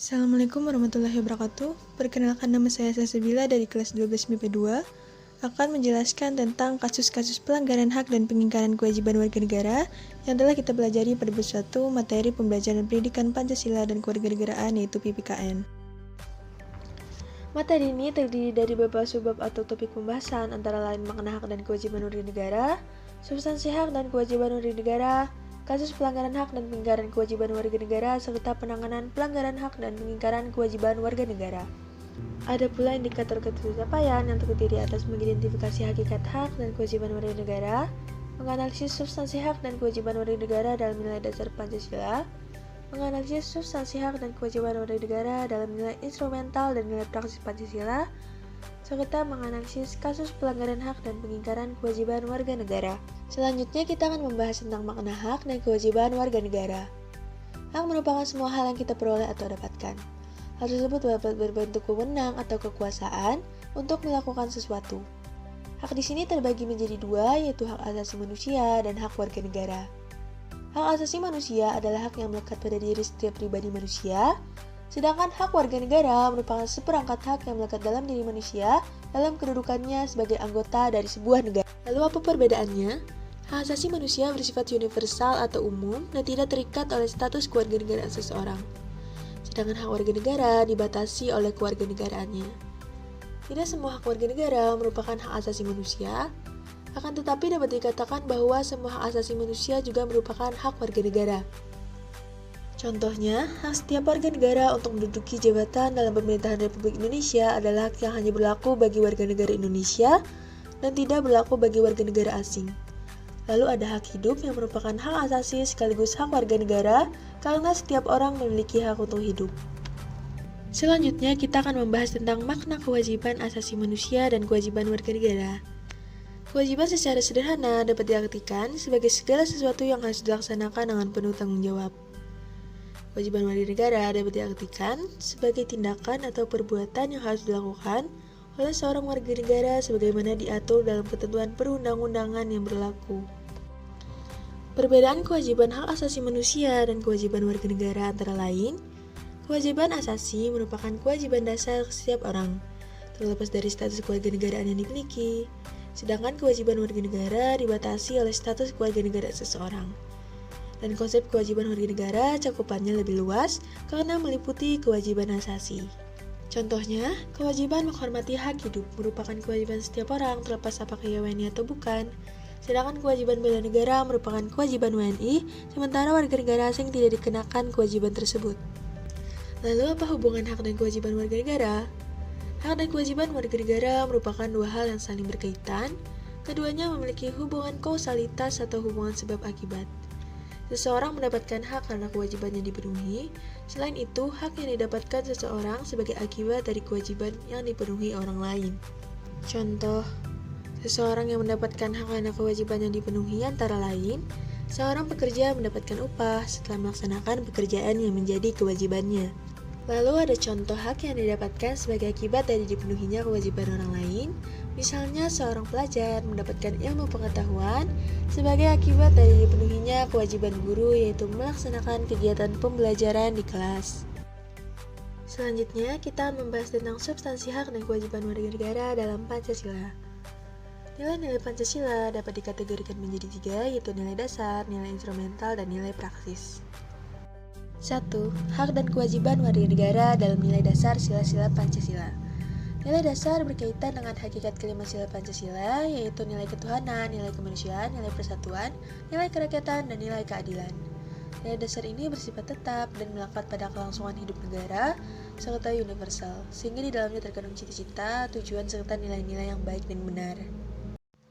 Assalamualaikum warahmatullahi wabarakatuh. Perkenalkan, nama saya Salsabila dari kelas 12 MIPA 2 akan menjelaskan tentang kasus-kasus pelanggaran hak dan pengingkaran kewajiban warga negara yang telah kita pelajari pada bab 1 materi pembelajaran pendidikan Pancasila dan Kewarganegaraan, yaitu PPKN. Materi ini terdiri dari beberapa subbab atau topik pembahasan, antara lain makna hak dan kewajiban warga negara, substansi hak dan kewajiban warga negara, kasus pelanggaran hak dan pengingkaran kewajiban warga negara, serta penanganan pelanggaran hak dan pengingkaran kewajiban warga negara. Ada pula indikator capaian yang terdiri atas mengidentifikasi hakikat hak dan kewajiban warga negara, menganalisis substansi hak dan kewajiban warga negara dalam nilai dasar Pancasila, menganalisis substansi hak dan kewajiban warga negara dalam nilai instrumental dan nilai praksis Pancasila, serta menganalisis kasus pelanggaran hak dan pengingkaran kewajiban warga negara. Selanjutnya kita akan membahas tentang makna hak dan kewajiban warga negara. Hak merupakan semua hal yang kita peroleh atau dapatkan. Hal tersebut dapat berbentuk wewenang atau kekuasaan untuk melakukan sesuatu. Hak di sini terbagi menjadi dua, yaitu hak asasi manusia dan hak warga negara. Hak asasi manusia adalah hak yang melekat pada diri setiap pribadi manusia, sedangkan hak warga negara merupakan seperangkat hak yang melekat dalam diri manusia dalam kedudukannya sebagai anggota dari sebuah negara. Lalu apa perbedaannya? Hak asasi manusia bersifat universal atau umum dan tidak terikat oleh status kewarganegaraan seseorang. Sedangkan hak warga negara dibatasi oleh kewarganegaraannya. Tidak semua hak warga negara merupakan hak asasi manusia, akan tetapi dapat dikatakan bahwa semua hak asasi manusia juga merupakan hak warga negara. Contohnya, hak setiap warga negara untuk menduduki jabatan dalam pemerintahan Republik Indonesia adalah hak yang hanya berlaku bagi warga negara Indonesia dan tidak berlaku bagi warga negara asing. Lalu ada hak hidup yang merupakan hak asasi sekaligus hak warga negara karena setiap orang memiliki hak untuk hidup. Selanjutnya kita akan membahas tentang makna kewajiban asasi manusia dan kewajiban warga negara. Kewajiban secara sederhana dapat diartikan sebagai segala sesuatu yang harus dilaksanakan dengan penuh tanggung jawab. Kewajiban warga negara dapat diartikan sebagai tindakan atau perbuatan yang harus dilakukan oleh seorang warga negara sebagaimana diatur dalam ketentuan perundang-undangan yang berlaku. Perbedaan kewajiban hak asasi manusia dan kewajiban warga negara antara lain, kewajiban asasi merupakan kewajiban dasar setiap orang, terlepas dari status kewarganegaraan yang dimiliki, sedangkan kewajiban warga negara dibatasi oleh status kewarganegaraan seseorang. Dan konsep kewajiban warga negara cakupannya lebih luas karena meliputi kewajiban asasi. Contohnya, kewajiban menghormati hak hidup merupakan kewajiban setiap orang terlepas apakah ia WNI atau bukan. Sedangkan kewajiban bela negara merupakan kewajiban WNI, sementara warga negara asing tidak dikenakan kewajiban tersebut. Lalu apa hubungan hak dan kewajiban warga negara? Hak dan kewajiban warga negara merupakan dua hal yang saling berkaitan. Keduanya memiliki hubungan kausalitas atau hubungan sebab akibat. Seseorang mendapatkan hak karena kewajibannya dipenuhi. Selain itu, hak yang didapatkan seseorang sebagai akibat dari kewajiban yang dipenuhi orang lain. Contoh, seseorang yang mendapatkan hak karena kewajiban yang dipenuhi antara lain, seorang pekerja mendapatkan upah setelah melaksanakan pekerjaan yang menjadi kewajibannya. Lalu ada contoh hak yang didapatkan sebagai akibat dari dipenuhinya kewajiban orang lain. Misalnya seorang pelajar mendapatkan ilmu pengetahuan sebagai akibat dari dipenuhinya kewajiban guru, yaitu melaksanakan kegiatan pembelajaran di kelas. Selanjutnya kita membahas tentang substansi hak dan kewajiban warga negara dalam Pancasila. Nilai-nilai Pancasila dapat dikategorikan menjadi tiga, yaitu nilai dasar, nilai instrumental, dan nilai praksis. 1. Hak dan kewajiban warga negara dalam nilai dasar sila-sila Pancasila. Nilai dasar berkaitan dengan hakikat kelima sila Pancasila, yaitu nilai ketuhanan, nilai kemanusiaan, nilai persatuan, nilai kerakyatan, dan nilai keadilan. Nilai dasar ini bersifat tetap dan melekat pada kelangsungan hidup negara, serta universal, sehingga di dalamnya terkandung cita-cita, tujuan, serta nilai-nilai yang baik dan benar.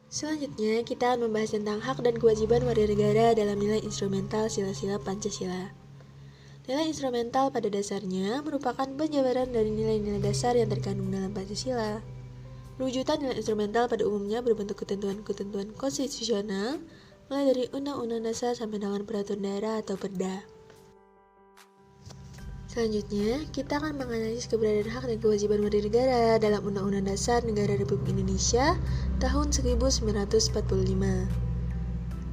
Selanjutnya, kita akan membahas tentang hak dan kewajiban warga negara dalam nilai instrumental sila-sila Pancasila. Nilai instrumental pada dasarnya merupakan penjabaran dari nilai-nilai dasar yang terkandung dalam Pancasila. Perwujudan nilai instrumental pada umumnya berbentuk ketentuan-ketentuan konstitusional, mulai dari Undang-Undang Dasar sampai dengan Peraturan Daerah atau Perda. Selanjutnya, kita akan menganalisis keberadaan hak dan kewajiban warga negara dalam Undang-Undang Dasar Negara Republik Indonesia tahun 1945.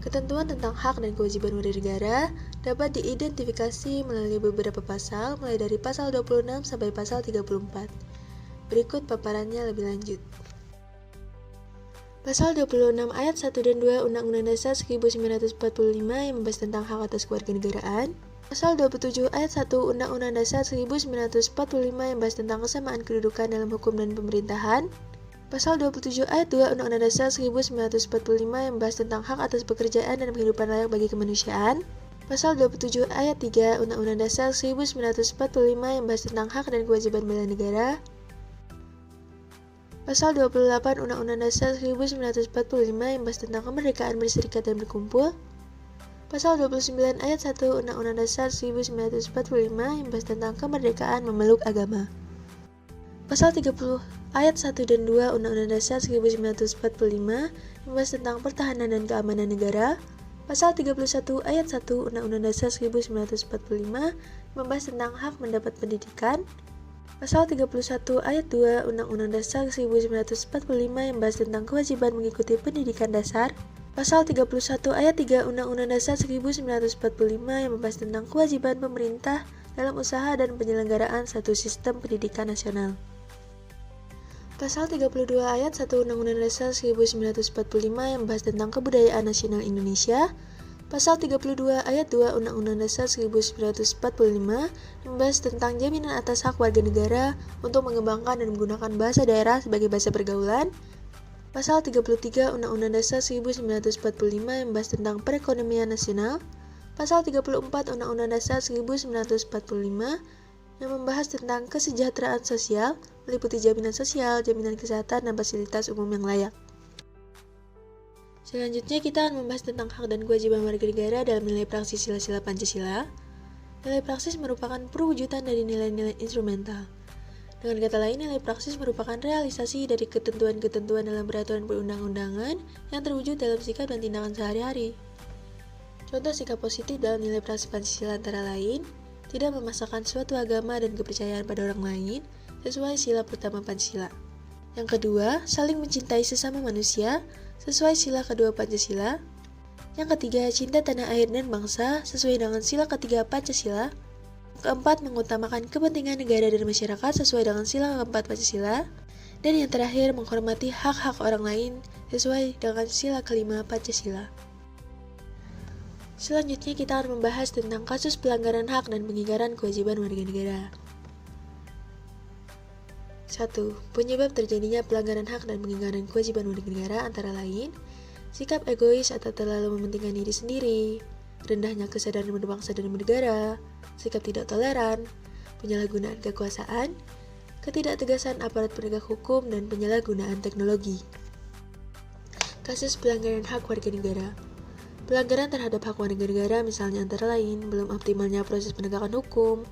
Ketentuan tentang hak dan kewajiban warga negara dapat diidentifikasi melalui beberapa pasal, mulai dari pasal 26 sampai pasal 34. Berikut paparannya lebih lanjut. Pasal 26 ayat 1 dan 2 Undang-Undang Dasar 1945 yang membahas tentang hak atas kewarganegaraan. Pasal 27 ayat 1 Undang-Undang Dasar 1945 yang membahas tentang kesamaan kedudukan dalam hukum dan pemerintahan. Pasal 27 ayat 2 Undang-Undang Dasar 1945 yang membahas tentang hak atas pekerjaan dan kehidupan layak bagi kemanusiaan. Pasal 27 ayat 3 Undang-Undang Dasar 1945 yang membahas tentang hak dan kewajiban bela negara. Pasal 28 Undang-Undang Dasar 1945 yang membahas tentang kemerdekaan berserikat dan berkumpul. Pasal 29 ayat 1 Undang-Undang Dasar 1945 yang membahas tentang kemerdekaan memeluk agama. Pasal 30 ayat 1 dan 2 Undang-Undang Dasar 1945 membahas tentang pertahanan dan keamanan negara. Pasal 31 ayat 1 Undang-Undang Dasar 1945 membahas tentang hak mendapat pendidikan. Pasal 31 ayat 2 Undang-Undang Dasar 1945 yang membahas tentang kewajiban mengikuti pendidikan dasar. Pasal 31 ayat 3 Undang-Undang Dasar 1945 yang membahas tentang kewajiban pemerintah dalam usaha dan penyelenggaraan satu sistem pendidikan nasional. Pasal 32 ayat 1 Undang-Undang Dasar 1945 yang membahas tentang kebudayaan nasional Indonesia. Pasal 32 ayat 2 Undang-Undang Dasar 1945 membahas tentang jaminan atas hak warga negara untuk mengembangkan dan menggunakan bahasa daerah sebagai bahasa pergaulan. Pasal 33 Undang-Undang Dasar 1945 yang membahas tentang perekonomian nasional. Pasal 34 Undang-Undang Dasar 1945 yang membahas tentang kesejahteraan sosial, meliputi jaminan sosial, jaminan kesehatan, dan fasilitas umum yang layak. Selanjutnya kita akan membahas tentang hak dan kewajiban warga negara dalam nilai praksis sila-sila Pancasila. Nilai praksis merupakan perwujudan dari nilai-nilai instrumental. Dengan kata lain, nilai praksis merupakan realisasi dari ketentuan-ketentuan dalam peraturan perundang-undangan yang terwujud dalam sikap dan tindakan sehari-hari. Contoh sikap positif dalam nilai praksis Pancasila antara lain, tidak memaksakan suatu agama dan kepercayaan pada orang lain sesuai sila pertama Pancasila. Yang kedua, saling mencintai sesama manusia sesuai sila kedua Pancasila. Yang ketiga, cinta tanah air dan bangsa sesuai dengan sila ketiga Pancasila. Keempat, mengutamakan kepentingan negara dan masyarakat sesuai dengan sila keempat Pancasila. Dan yang terakhir, menghormati hak-hak orang lain sesuai dengan sila kelima Pancasila. Selanjutnya kita akan membahas tentang kasus pelanggaran hak dan pengingkaran kewajiban warga negara. 1. Penyebab terjadinya pelanggaran hak dan pengingkaran kewajiban warga negara antara lain sikap egois atau terlalu mementingkan diri sendiri, rendahnya kesadaran berbangsa dan bernegara, sikap tidak toleran, penyalahgunaan kekuasaan, ketidaktegasan aparat penegak hukum, dan penyalahgunaan teknologi. Kasus pelanggaran hak warga negara. Pelanggaran terhadap hak warga negara misalnya antara lain belum optimalnya proses penegakan hukum,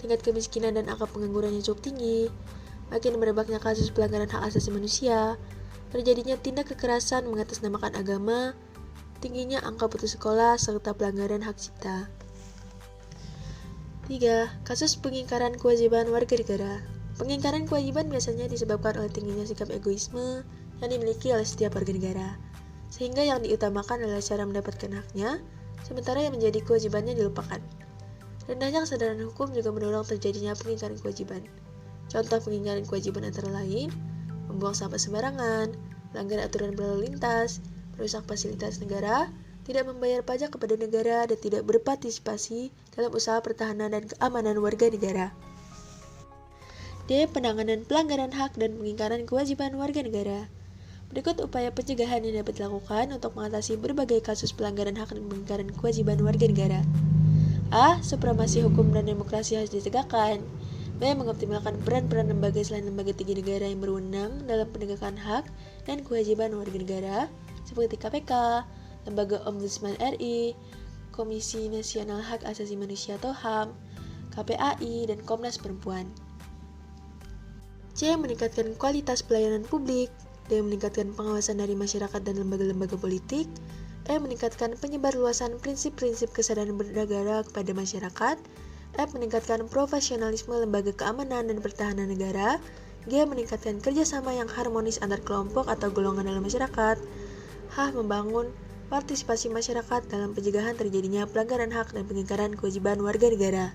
tingkat kemiskinan dan angka pengangguran yang cukup tinggi, makin merebaknya kasus pelanggaran hak asasi manusia, terjadinya tindak kekerasan mengatasnamakan agama, tingginya angka putus sekolah, serta pelanggaran hak cipta. 3. Kasus pengingkaran kewajiban warga negara. Pengingkaran kewajiban biasanya disebabkan oleh tingginya sikap egoisme yang dimiliki oleh setiap warga negara, sehingga yang diutamakan adalah cara mendapatkan haknya, sementara yang menjadi kewajibannya dilupakan. Rendahnya kesadaran hukum juga mendorong terjadinya pengingkaran kewajiban. Contoh pengingkaran kewajiban antara lain, membuang sampah sembarangan, melanggar aturan berlalu lintas, merusak fasilitas negara, tidak membayar pajak kepada negara, dan tidak berpartisipasi dalam usaha pertahanan dan keamanan warga negara. D. Penanganan pelanggaran hak dan pengingkaran kewajiban warga negara. Berikut upaya pencegahan yang dapat dilakukan untuk mengatasi berbagai kasus pelanggaran hak dan pengingkaran kewajiban warga negara. A. Supremasi hukum dan demokrasi harus ditegakkan. B. Mengoptimalkan peran-peran lembaga selain lembaga tinggi negara yang berwenang dalam penegakan hak dan kewajiban warga negara, seperti KPK, Lembaga Ombudsman RI, Komisi Nasional Hak Asasi Manusia atau HAM, KPAI, dan Komnas Perempuan. C. Meningkatkan kualitas pelayanan publik. D. Meningkatkan pengawasan dari masyarakat dan lembaga-lembaga politik. E. Meningkatkan penyebarluasan prinsip-prinsip kesadaran bernegara kepada masyarakat. F. Meningkatkan profesionalisme lembaga keamanan dan pertahanan negara. G. Meningkatkan kerjasama yang harmonis antar kelompok atau golongan dalam masyarakat. H. Membangun partisipasi masyarakat dalam pencegahan terjadinya pelanggaran hak dan pengingkaran kewajiban warga negara.